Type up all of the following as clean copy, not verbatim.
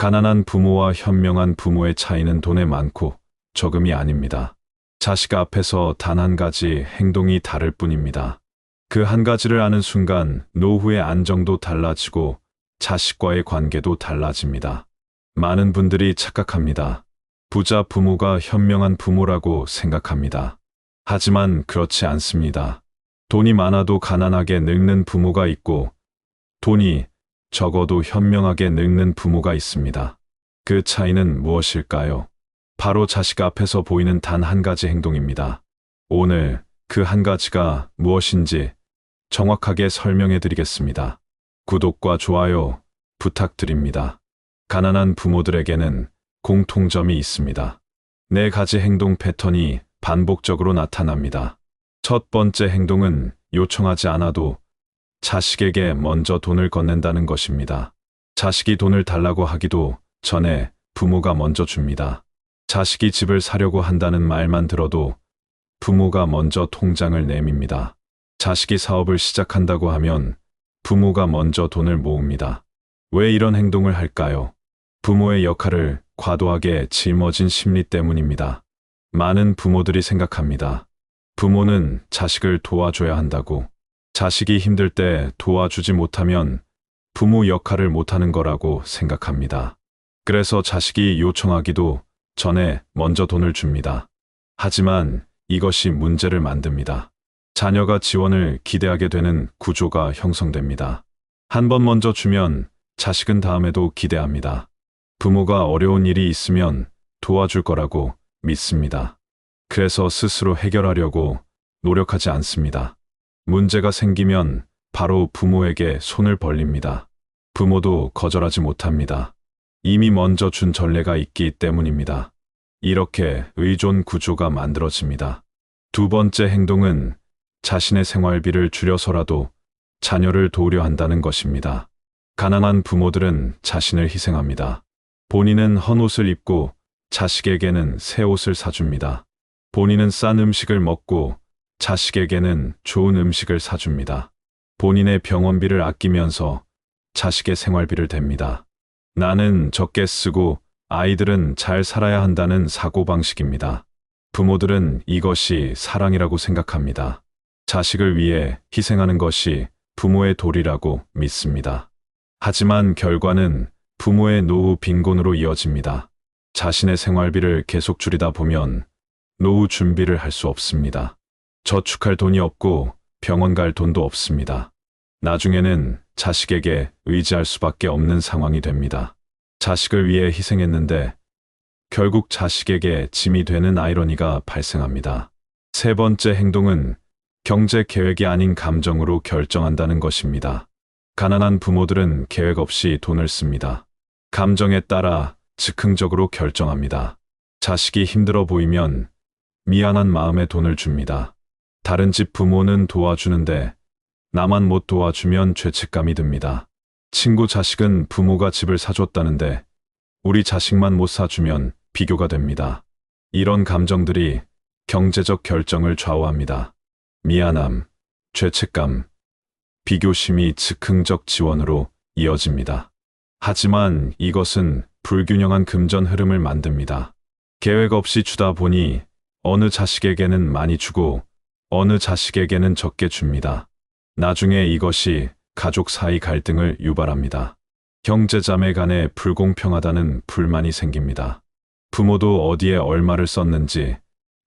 가난한 부모와 현명한 부모의 차이는 돈의 많고 적음이 아닙니다. 자식 앞에서 단 한 가지 행동이 다를 뿐입니다. 그 한 가지를 아는 순간 노후의 안정도 달라지고 자식과의 관계도 달라집니다. 많은 분들이 착각합니다. 부자 부모가 현명한 부모라고 생각합니다. 하지만 그렇지 않습니다. 돈이 많아도 가난하게 늙는 부모가 있고 돈이 적어도 현명하게 늙는 부모가 있습니다. 그 차이는 무엇일까요? 바로 자식 앞에서 보이는 단 한 가지 행동입니다. 오늘 그 한 가지가 무엇인지 정확하게 설명해 드리겠습니다. 구독과 좋아요 부탁드립니다. 가난한 부모들에게는 공통점이 있습니다. 네 가지 행동 패턴이 반복적으로 나타납니다. 첫 번째 행동은 요청하지 않아도 자식에게 먼저 돈을 건넨다는 것입니다. 자식이 돈을 달라고 하기도 전에 부모가 먼저 줍니다. 자식이 집을 사려고 한다는 말만 들어도 부모가 먼저 통장을 내밉니다. 자식이 사업을 시작한다고 하면 부모가 먼저 돈을 모읍니다. 왜 이런 행동을 할까요? 부모의 역할을 과도하게 짊어진 심리 때문입니다. 많은 부모들이 생각합니다. 부모는 자식을 도와줘야 한다고. 자식이 힘들 때 도와주지 못하면 부모 역할을 못하는 거라고 생각합니다. 그래서 자식이 요청하기도 전에 먼저 돈을 줍니다. 하지만 이것이 문제를 만듭니다. 자녀가 지원을 기대하게 되는 구조가 형성됩니다. 한 번 먼저 주면 자식은 다음에도 기대합니다. 부모가 어려운 일이 있으면 도와줄 거라고 믿습니다. 그래서 스스로 해결하려고 노력하지 않습니다. 문제가 생기면 바로 부모에게 손을 벌립니다. 부모도 거절하지 못합니다. 이미 먼저 준 전례가 있기 때문입니다. 이렇게 의존 구조가 만들어집니다. 두 번째 행동은 자신의 생활비를 줄여서라도 자녀를 도우려 한다는 것입니다. 가난한 부모들은 자신을 희생합니다. 본인은 헌옷을 입고 자식에게는 새 옷을 사줍니다. 본인은 싼 음식을 먹고 자식에게는 좋은 음식을 사줍니다. 본인의 병원비를 아끼면서 자식의 생활비를 댑니다. 나는 적게 쓰고 아이들은 잘 살아야 한다는 사고방식입니다. 부모들은 이것이 사랑이라고 생각합니다. 자식을 위해 희생하는 것이 부모의 도리라고 믿습니다. 하지만 결과는 부모의 노후 빈곤으로 이어집니다. 자신의 생활비를 계속 줄이다 보면 노후 준비를 할 수 없습니다. 저축할 돈이 없고 병원 갈 돈도 없습니다. 나중에는 자식에게 의지할 수밖에 없는 상황이 됩니다. 자식을 위해 희생했는데 결국 자식에게 짐이 되는 아이러니가 발생합니다. 세 번째 행동은 경제 계획이 아닌 감정으로 결정한다는 것입니다. 가난한 부모들은 계획 없이 돈을 씁니다. 감정에 따라 즉흥적으로 결정합니다. 자식이 힘들어 보이면 미안한 마음에 돈을 줍니다. 다른 집 부모는 도와주는데 나만 못 도와주면 죄책감이 듭니다. 친구 자식은 부모가 집을 사줬다는데 우리 자식만 못 사주면 비교가 됩니다. 이런 감정들이 경제적 결정을 좌우합니다. 미안함, 죄책감, 비교심이 즉흥적 지원으로 이어집니다. 하지만 이것은 불균형한 금전 흐름을 만듭니다. 계획 없이 주다 보니 어느 자식에게는 많이 주고 어느 자식에게는 적게 줍니다. 나중에 이것이 가족 사이 갈등을 유발합니다. 형제자매 간에 불공평하다는 불만이 생깁니다. 부모도 어디에 얼마를 썼는지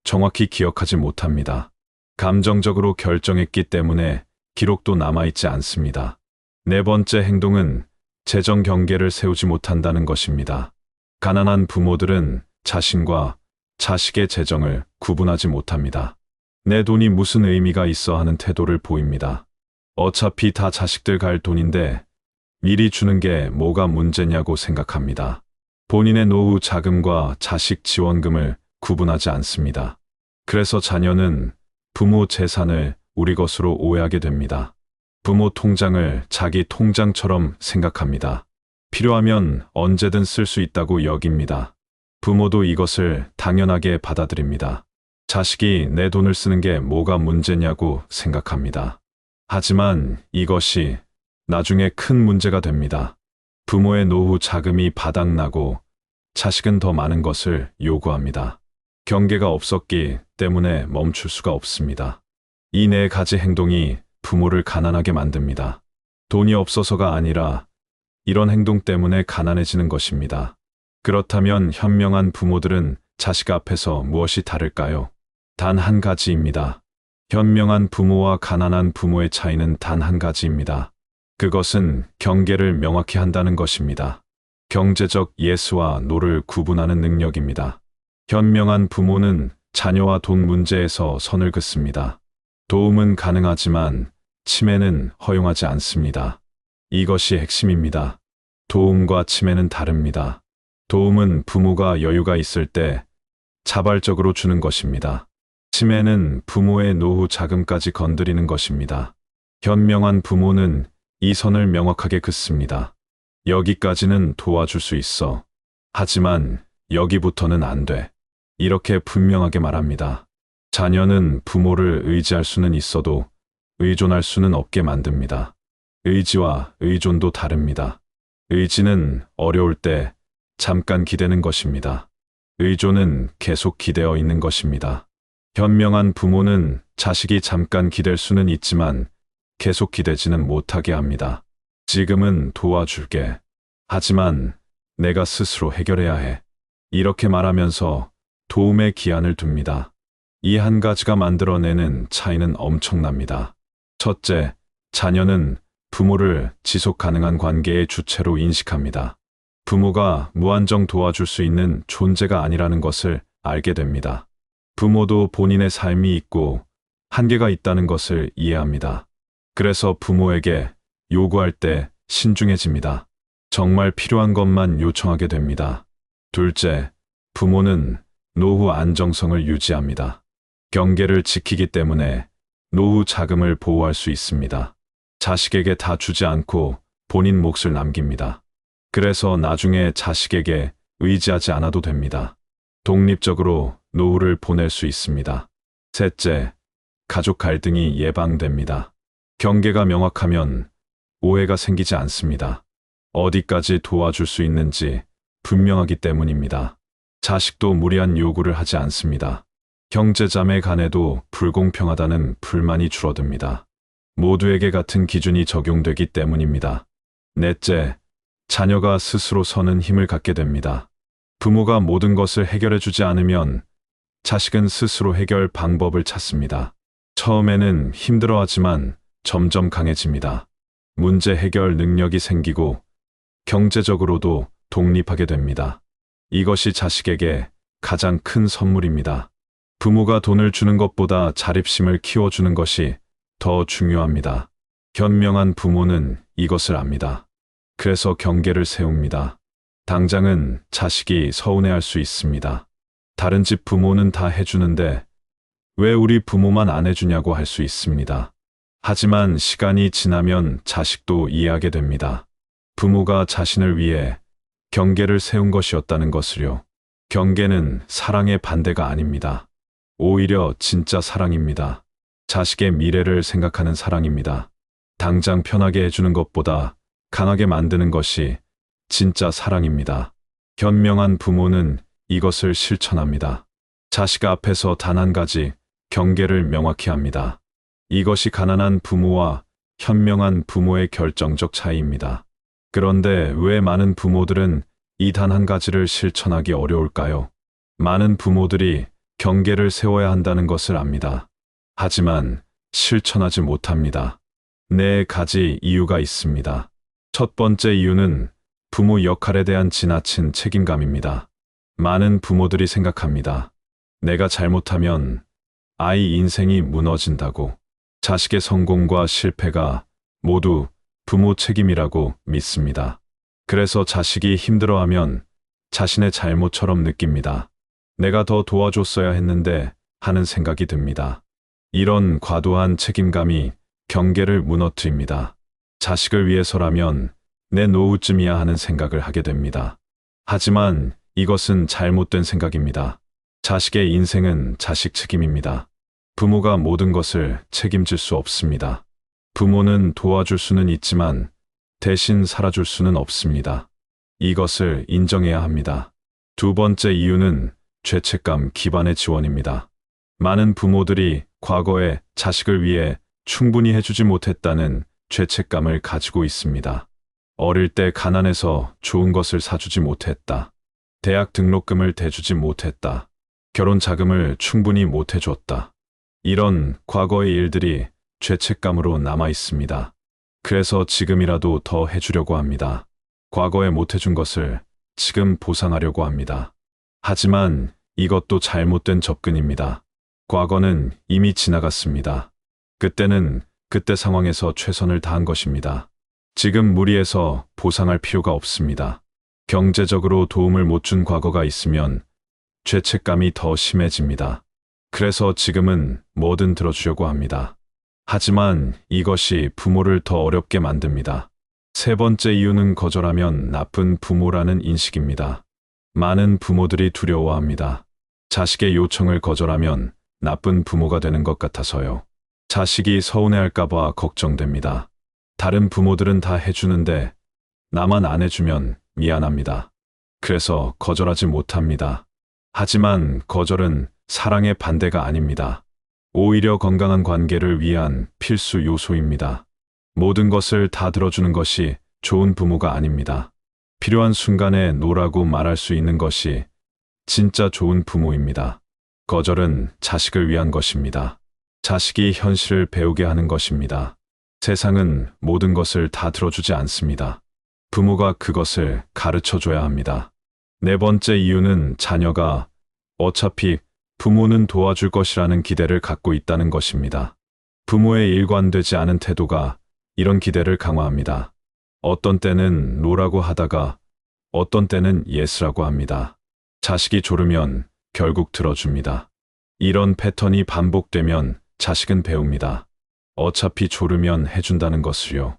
정확히 기억하지 못합니다. 감정적으로 결정했기 때문에 기록도 남아있지 않습니다. 네 번째 행동은 재정 경계를 세우지 못한다는 것입니다. 가난한 부모들은 자신과 자식의 재정을 구분하지 못합니다. 내 돈이 무슨 의미가 있어 하는 태도를 보입니다. 어차피 다 자식들 갈 돈인데 미리 주는 게 뭐가 문제냐고 생각합니다. 본인의 노후 자금과 자식 지원금을 구분하지 않습니다. 그래서 자녀는 부모 재산을 우리 것으로 오해하게 됩니다. 부모 통장을 자기 통장처럼 생각합니다. 필요하면 언제든 쓸 수 있다고 여깁니다. 부모도 이것을 당연하게 받아들입니다. 자식이 내 돈을 쓰는 게 뭐가 문제냐고 생각합니다. 하지만 이것이 나중에 큰 문제가 됩니다. 부모의 노후 자금이 바닥나고 자식은 더 많은 것을 요구합니다. 경계가 없었기 때문에 멈출 수가 없습니다. 이 네 가지 행동이 부모를 가난하게 만듭니다. 돈이 없어서가 아니라 이런 행동 때문에 가난해지는 것입니다. 그렇다면 현명한 부모들은 자식 앞에서 무엇이 다를까요? 단 한 가지입니다. 현명한 부모와 가난한 부모의 차이는 단 한 가지입니다. 그것은 경계를 명확히 한다는 것입니다. 경제적 예스와 노를 구분하는 능력입니다. 현명한 부모는 자녀와 돈 문제에서 선을 긋습니다. 도움은 가능하지만 침해는 허용하지 않습니다. 이것이 핵심입니다. 도움과 침해는 다릅니다. 도움은 부모가 여유가 있을 때 자발적으로 주는 것입니다. 침해는 부모의 노후 자금까지 건드리는 것입니다. 현명한 부모는 이 선을 명확하게 긋습니다. 여기까지는 도와줄 수 있어. 하지만 여기부터는 안 돼. 이렇게 분명하게 말합니다. 자녀는 부모를 의지할 수는 있어도 의존할 수는 없게 만듭니다. 의지와 의존도 다릅니다. 의지는 어려울 때 잠깐 기대는 것입니다. 의존은 계속 기대어 있는 것입니다. 현명한 부모는 자식이 잠깐 기댈 수는 있지만 계속 기대지는 못하게 합니다. 지금은 도와줄게. 하지만 내가 스스로 해결해야 해. 이렇게 말하면서 도움의 기한을 둡니다. 이 한 가지가 만들어내는 차이는 엄청납니다. 첫째, 자녀는 부모를 지속 가능한 관계의 주체로 인식합니다. 부모가 무한정 도와줄 수 있는 존재가 아니라는 것을 알게 됩니다. 부모도 본인의 삶이 있고 한계가 있다는 것을 이해합니다. 그래서 부모에게 요구할 때 신중해집니다. 정말 필요한 것만 요청하게 됩니다. 둘째, 부모는 노후 안정성을 유지합니다. 경계를 지키기 때문에 노후 자금을 보호할 수 있습니다. 자식에게 다 주지 않고 본인 몫을 남깁니다. 그래서 나중에 자식에게 의지하지 않아도 됩니다. 독립적으로 노후를 보낼 수 있습니다. 셋째, 가족 갈등이 예방됩니다. 경계가 명확하면 오해가 생기지 않습니다. 어디까지 도와줄 수 있는지 분명하기 때문입니다. 자식도 무리한 요구를 하지 않습니다. 형제자매 간에도 불공평하다는 불만이 줄어듭니다. 모두에게 같은 기준이 적용되기 때문입니다. 넷째, 자녀가 스스로 서는 힘을 갖게 됩니다. 부모가 모든 것을 해결해 주지 않으면 자식은 스스로 해결 방법을 찾습니다. 처음에는 힘들어하지만 점점 강해집니다. 문제 해결 능력이 생기고 경제적으로도 독립하게 됩니다. 이것이 자식에게 가장 큰 선물입니다. 부모가 돈을 주는 것보다 자립심을 키워주는 것이 더 중요합니다. 현명한 부모는 이것을 압니다. 그래서 경계를 세웁니다. 당장은 자식이 서운해할 수 있습니다. 다른 집 부모는 다 해주는데 왜 우리 부모만 안 해주냐고 할 수 있습니다. 하지만 시간이 지나면 자식도 이해하게 됩니다. 부모가 자신을 위해 경계를 세운 것이었다는 것을요. 경계는 사랑의 반대가 아닙니다. 오히려 진짜 사랑입니다. 자식의 미래를 생각하는 사랑입니다. 당장 편하게 해주는 것보다 강하게 만드는 것이 진짜 사랑입니다. 현명한 부모는 이것을 실천합니다. 자식 앞에서 단 한 가지 경계를 명확히 합니다. 이것이 가난한 부모와 현명한 부모의 결정적 차이입니다. 그런데 왜 많은 부모들은 이 단 한 가지를 실천하기 어려울까요? 많은 부모들이 경계를 세워야 한다는 것을 압니다. 하지만 실천하지 못합니다. 네 가지 이유가 있습니다. 첫 번째 이유는 부모 역할에 대한 지나친 책임감입니다. 많은 부모들이 생각합니다. 내가 잘못하면 아이 인생이 무너진다고. 자식의 성공과 실패가 모두 부모 책임이라고 믿습니다. 그래서 자식이 힘들어하면 자신의 잘못처럼 느낍니다. 내가 더 도와줬어야 했는데 하는 생각이 듭니다. 이런 과도한 책임감이 경계를 무너뜨립니다. 자식을 위해서라면 내 노후쯤이야 하는 생각을 하게 됩니다. 하지만 이것은 잘못된 생각입니다. 자식의 인생은 자식 책임입니다. 부모가 모든 것을 책임질 수 없습니다. 부모는 도와줄 수는 있지만 대신 살아줄 수는 없습니다. 이것을 인정해야 합니다. 두 번째 이유는 죄책감 기반의 지원입니다. 많은 부모들이 과거에 자식을 위해 충분히 해주지 못했다는 죄책감을 가지고 있습니다. 어릴 때 가난해서 좋은 것을 사주지 못했다. 대학 등록금을 대주지 못했다. 결혼 자금을 충분히 못 해줬다. 이런 과거의 일들이 죄책감으로 남아 있습니다. 그래서 지금이라도 더 해주려고 합니다. 과거에 못 해준 것을 지금 보상하려고 합니다. 하지만 이것도 잘못된 접근입니다. 과거는 이미 지나갔습니다. 그때는 그때 상황에서 최선을 다한 것입니다. 지금 무리해서 보상할 필요가 없습니다. 경제적으로 도움을 못 준 과거가 있으면 죄책감이 더 심해집니다. 그래서 지금은 뭐든 들어주려고 합니다. 하지만 이것이 부모를 더 어렵게 만듭니다. 세 번째 이유는 거절하면 나쁜 부모라는 인식입니다. 많은 부모들이 두려워합니다. 자식의 요청을 거절하면 나쁜 부모가 되는 것 같아서요. 자식이 서운해할까봐 걱정됩니다. 다른 부모들은 다 해주는데 나만 안 해주면 미안합니다. 그래서 거절하지 못합니다. 하지만 거절은 사랑의 반대가 아닙니다. 오히려 건강한 관계를 위한 필수 요소입니다. 모든 것을 다 들어주는 것이 좋은 부모가 아닙니다. 필요한 순간에 노라고 말할 수 있는 것이 진짜 좋은 부모입니다. 거절은 자식을 위한 것입니다. 자식이 현실을 배우게 하는 것입니다. 세상은 모든 것을 다 들어주지 않습니다. 부모가 그것을 가르쳐 줘야 합니다. 네 번째 이유는 자녀가 어차피 부모는 도와줄 것이라는 기대를 갖고 있다는 것입니다. 부모의 일관되지 않은 태도가 이런 기대를 강화합니다. 어떤 때는 노라고 하다가 어떤 때는 예스라고 합니다. 자식이 졸으면 결국 들어줍니다. 이런 패턴이 반복되면 자식은 배웁니다. 어차피 졸으면 해준다는 것을요.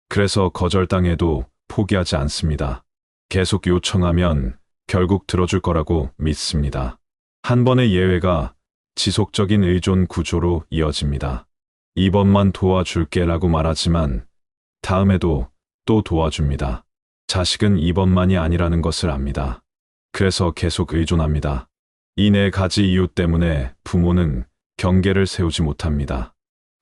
그래서 거절당해도 포기하지 않습니다. 계속 요청하면 결국 들어줄 거라고 믿습니다. 한 번의 예외가 지속적인 의존 구조로 이어집니다. 이번만 도와줄게 라고 말하지만 다음에도 또 도와줍니다. 자식은 이번만이 아니라는 것을 압니다. 그래서 계속 의존합니다. 이 네 가지 이유 때문에 부모는 경계를 세우지 못합니다.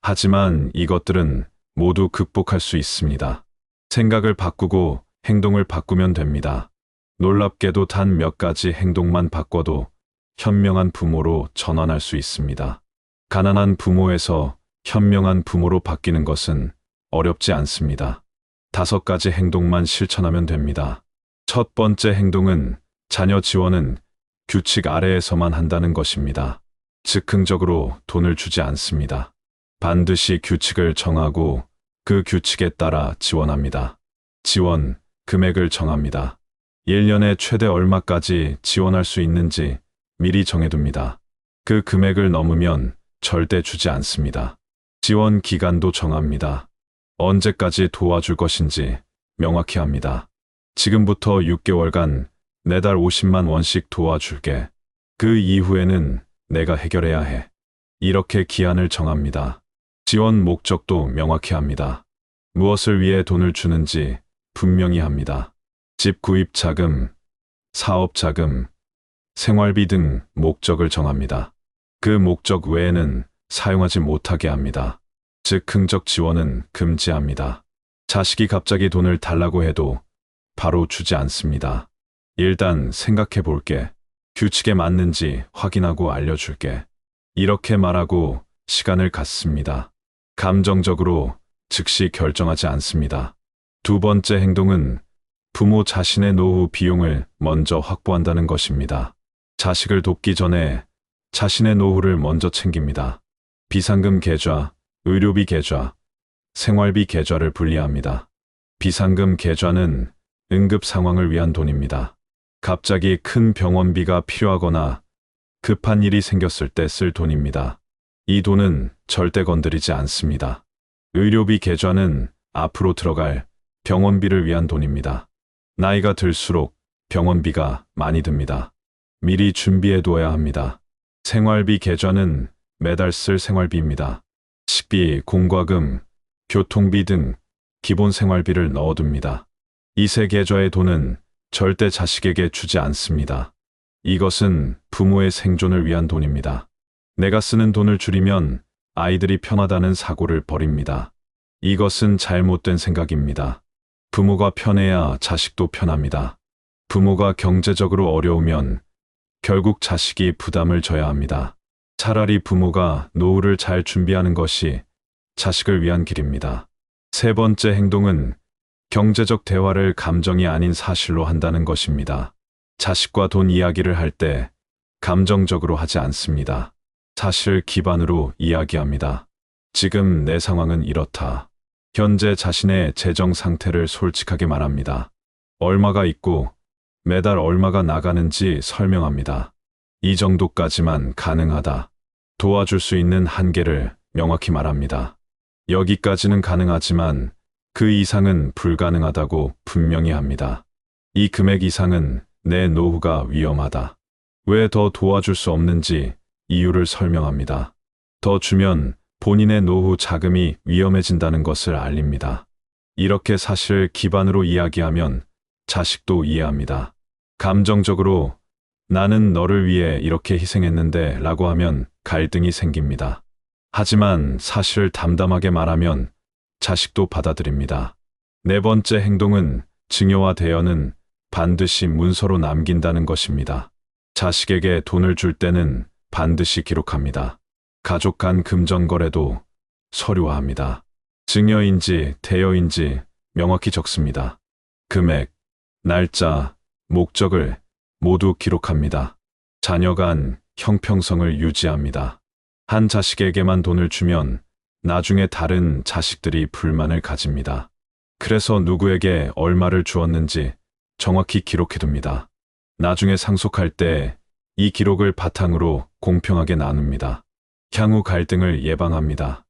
하지만 이것들은 모두 극복할 수 있습니다. 생각을 바꾸고 행동을 바꾸면 됩니다. 놀랍게도 단 몇 가지 행동만 바꿔도 현명한 부모로 전환할 수 있습니다. 가난한 부모에서 현명한 부모로 바뀌는 것은 어렵지 않습니다. 5가지 행동만 실천하면 됩니다. 첫 번째 행동은 자녀 지원은 규칙 아래에서만 한다는 것입니다. 즉흥적으로 돈을 주지 않습니다. 반드시 규칙을 정하고 그 규칙에 따라 지원합니다. 지원, 금액을 정합니다. 1년에 최대 얼마까지 지원할 수 있는지 미리 정해둡니다. 그 금액을 넘으면 절대 주지 않습니다. 지원 기간도 정합니다. 언제까지 도와줄 것인지 명확히 합니다. 지금부터 6개월간 매달 50만 원씩 도와줄게. 그 이후에는 내가 해결해야 해. 이렇게 기한을 정합니다. 지원 목적도 명확히 합니다. 무엇을 위해 돈을 주는지 분명히 합니다. 집 구입 자금, 사업 자금, 생활비 등 목적을 정합니다. 그 목적 외에는 사용하지 못하게 합니다. 즉흥적 지원은 금지합니다. 자식이 갑자기 돈을 달라고 해도 바로 주지 않습니다. 일단 생각해 볼게. 규칙에 맞는지 확인하고 알려줄게. 이렇게 말하고 시간을 갖습니다. 감정적으로 즉시 결정하지 않습니다. 두 번째 행동은 부모 자신의 노후 비용을 먼저 확보한다는 것입니다. 자식을 돕기 전에 자신의 노후를 먼저 챙깁니다. 비상금 계좌, 의료비 계좌, 생활비 계좌를 분리합니다. 비상금 계좌는 응급 상황을 위한 돈입니다. 갑자기 큰 병원비가 필요하거나 급한 일이 생겼을 때 쓸 돈입니다. 이 돈은 절대 건드리지 않습니다. 의료비 계좌는 앞으로 들어갈 병원비를 위한 돈입니다. 나이가 들수록 병원비가 많이 듭니다. 미리 준비해 둬야 합니다. 생활비 계좌는 매달 쓸 생활비입니다. 식비, 공과금, 교통비 등 기본 생활비를 넣어둡니다. 이 세 계좌의 돈은 절대 자식에게 주지 않습니다. 이것은 부모의 생존을 위한 돈입니다. 내가 쓰는 돈을 줄이면 아이들이 편하다는 사고를 버립니다. 이것은 잘못된 생각입니다. 부모가 편해야 자식도 편합니다. 부모가 경제적으로 어려우면 결국 자식이 부담을 져야 합니다. 차라리 부모가 노후를 잘 준비하는 것이 자식을 위한 길입니다. 세 번째 행동은 경제적 대화를 감정이 아닌 사실로 한다는 것입니다. 자식과 돈 이야기를 할 때 감정적으로 하지 않습니다. 사실 기반으로 이야기합니다. 지금 내 상황은 이렇다. 현재 자신의 재정 상태를 솔직하게 말합니다. 얼마가 있고 매달 얼마가 나가는지 설명합니다. 이 정도까지만 가능하다. 도와줄 수 있는 한계를 명확히 말합니다. 여기까지는 가능하지만 그 이상은 불가능하다고 분명히 합니다. 이 금액 이상은 내 노후가 위험하다. 왜 더 도와줄 수 없는지 이유를 설명합니다. 더 주면 본인의 노후 자금이 위험해진다는 것을 알립니다. 이렇게 사실 기반으로 이야기하면 자식도 이해합니다. 감정적으로 나는 너를 위해 이렇게 희생했는데 라고 하면 갈등이 생깁니다. 하지만 사실 담담하게 말하면 자식도 받아들입니다. 네 번째 행동은 증여와 대여는 반드시 문서로 남긴다는 것입니다. 자식에게 돈을 줄 때는 반드시 기록합니다. 가족 간 금전 거래도 서류화합니다. 증여인지 대여인지 명확히 적습니다. 금액, 날짜, 목적을 모두 기록합니다. 자녀 간 형평성을 유지합니다. 한 자식에게만 돈을 주면 나중에 다른 자식들이 불만을 가집니다. 그래서 누구에게 얼마를 주었는지 정확히 기록해둡니다. 나중에 상속할 때 이 기록을 바탕으로 공평하게 나눕니다. 향후 갈등을 예방합니다.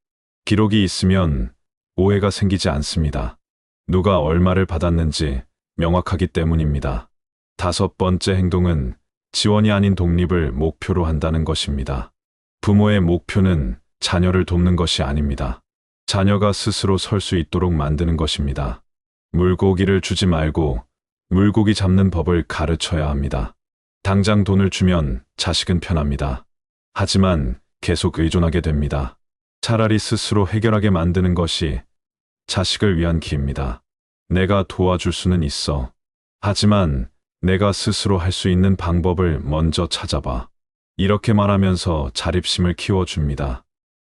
기록이 있으면 오해가 생기지 않습니다. 누가 얼마를 받았는지 명확하기 때문입니다. 다섯 번째 행동은 지원이 아닌 독립을 목표로 한다는 것입니다. 부모의 목표는 자녀를 돕는 것이 아닙니다. 자녀가 스스로 설 수 있도록 만드는 것입니다. 물고기를 주지 말고 물고기 잡는 법을 가르쳐야 합니다. 당장 돈을 주면 자식은 편합니다. 하지만 계속 의존하게 됩니다. 차라리 스스로 해결하게 만드는 것이 자식을 위한 길입니다. 내가 도와줄 수는 있어. 하지만 내가 스스로 할 수 있는 방법을 먼저 찾아봐. 이렇게 말하면서 자립심을 키워줍니다.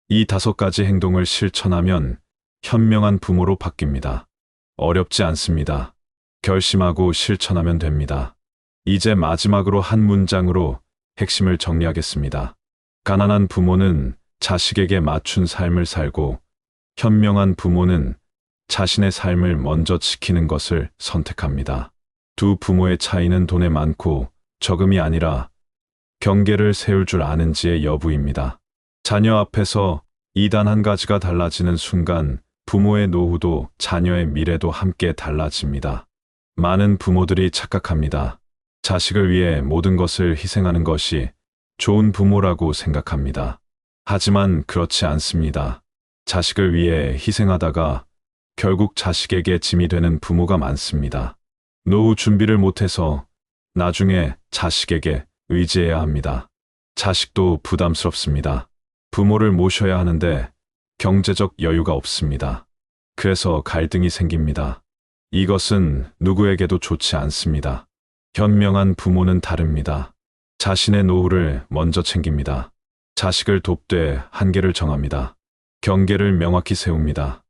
이 5가지 행동을 실천하면 현명한 부모로 바뀝니다. 어렵지 않습니다. 결심하고 실천하면 됩니다. 이제 마지막으로 한 문장으로 핵심을 정리하겠습니다. 가난한 부모는 자식에게 맞춘 삶을 살고 현명한 부모는 자신의 삶을 먼저 지키는 것을 선택합니다. 두 부모의 차이는 돈에 많고 적음이 아니라 경계를 세울 줄 아는지의 여부입니다. 자녀 앞에서 이 단 한 가지가 달라지는 순간 부모의 노후도 자녀의 미래도 함께 달라집니다. 많은 부모들이 착각합니다. 자식을 위해 모든 것을 희생하는 것이 좋은 부모라고 생각합니다. 하지만 그렇지 않습니다. 자식을 위해 희생하다가 결국 자식에게 짐이 되는 부모가 많습니다. 노후 준비를 못해서 나중에 자식에게 의지해야 합니다. 자식도 부담스럽습니다. 부모를 모셔야 하는데 경제적 여유가 없습니다. 그래서 갈등이 생깁니다. 이것은 누구에게도 좋지 않습니다. 현명한 부모는 다릅니다. 자신의 노후를 먼저 챙깁니다. 자식을 돕되 한계를 정합니다. 경계를 명확히 세웁니다.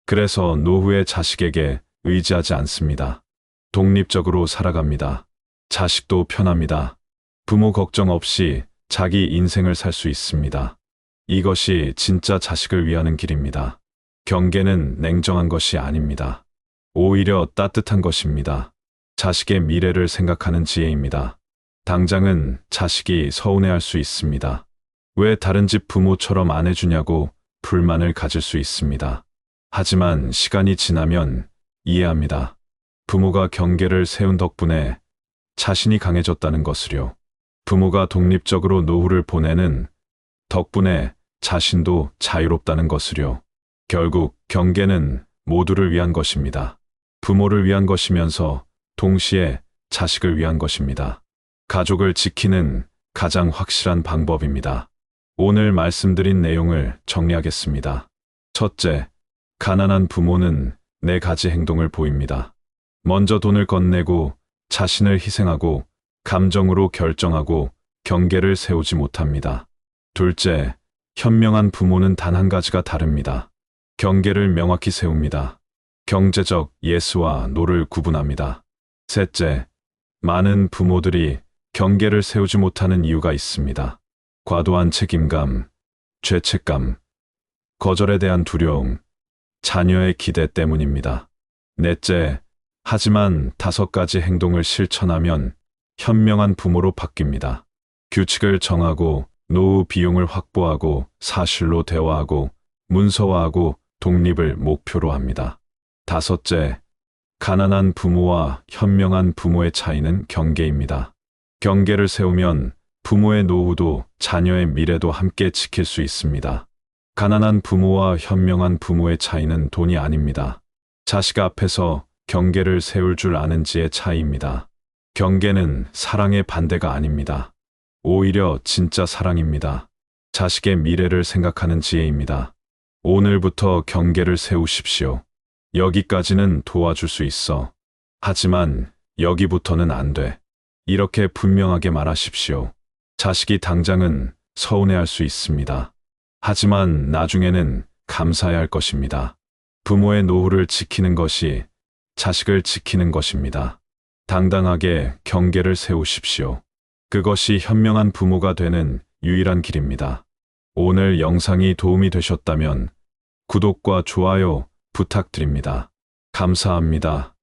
그래서 노후에 자식에게 의지하지 않습니다. 독립적으로 살아갑니다. 자식도 편합니다. 부모 걱정 없이 자기 인생을 살 수 있습니다. 이것이 진짜 자식을 위하는 길입니다. 경계는 냉정한 것이 아닙니다. 오히려 따뜻한 것입니다. 자식의 미래를 생각하는 지혜입니다. 당장은 자식이 서운해할 수 있습니다. 왜 다른 집 부모처럼 안 해주냐고 불만을 가질 수 있습니다. 하지만 시간이 지나면 이해합니다. 부모가 경계를 세운 덕분에 자신이 강해졌다는 것을요. 부모가 독립적으로 노후를 보내는 덕분에 자신도 자유롭다는 것을요. 결국 경계는 모두를 위한 것입니다. 부모를 위한 것이면서 동시에 자식을 위한 것입니다. 가족을 지키는 가장 확실한 방법입니다. 오늘 말씀드린 내용을 정리하겠습니다. 첫째, 가난한 부모는 네 가지 행동을 보입니다. 먼저 돈을 건네고 자신을 희생하고 감정으로 결정하고 경계를 세우지 못합니다. 둘째, 현명한 부모는 단 한 가지가 다릅니다. 경계를 명확히 세웁니다. 경제적 예스와 노를 구분합니다. 셋째, 많은 부모들이 경계를 세우지 못하는 이유가 있습니다. 과도한 책임감, 죄책감, 거절에 대한 두려움, 자녀의 기대 때문입니다. 넷째, 하지만 다섯 가지 행동을 실천하면 현명한 부모로 바뀝니다. 규칙을 정하고 노후 비용을 확보하고 사실로 대화하고 문서화하고 독립을 목표로 합니다. 다섯째, 가난한 부모와 현명한 부모의 차이는 경계입니다. 경계를 세우면 부모의 노후도 자녀의 미래도 함께 지킬 수 있습니다. 가난한 부모와 현명한 부모의 차이는 돈이 아닙니다. 자식 앞에서 경계를 세울 줄 아는지의 차이입니다. 경계는 사랑의 반대가 아닙니다. 오히려 진짜 사랑입니다. 자식의 미래를 생각하는 지혜입니다. 오늘부터 경계를 세우십시오. 여기까지는 도와줄 수 있어. 하지만 여기부터는 안 돼. 이렇게 분명하게 말하십시오. 자식이 당장은 서운해할 수 있습니다. 하지만 나중에는 감사해야 할 것입니다. 부모의 노후를 지키는 것이 자식을 지키는 것입니다. 당당하게 경계를 세우십시오. 그것이 현명한 부모가 되는 유일한 길입니다. 오늘 영상이 도움이 되셨다면 구독과 좋아요 부탁드립니다. 감사합니다.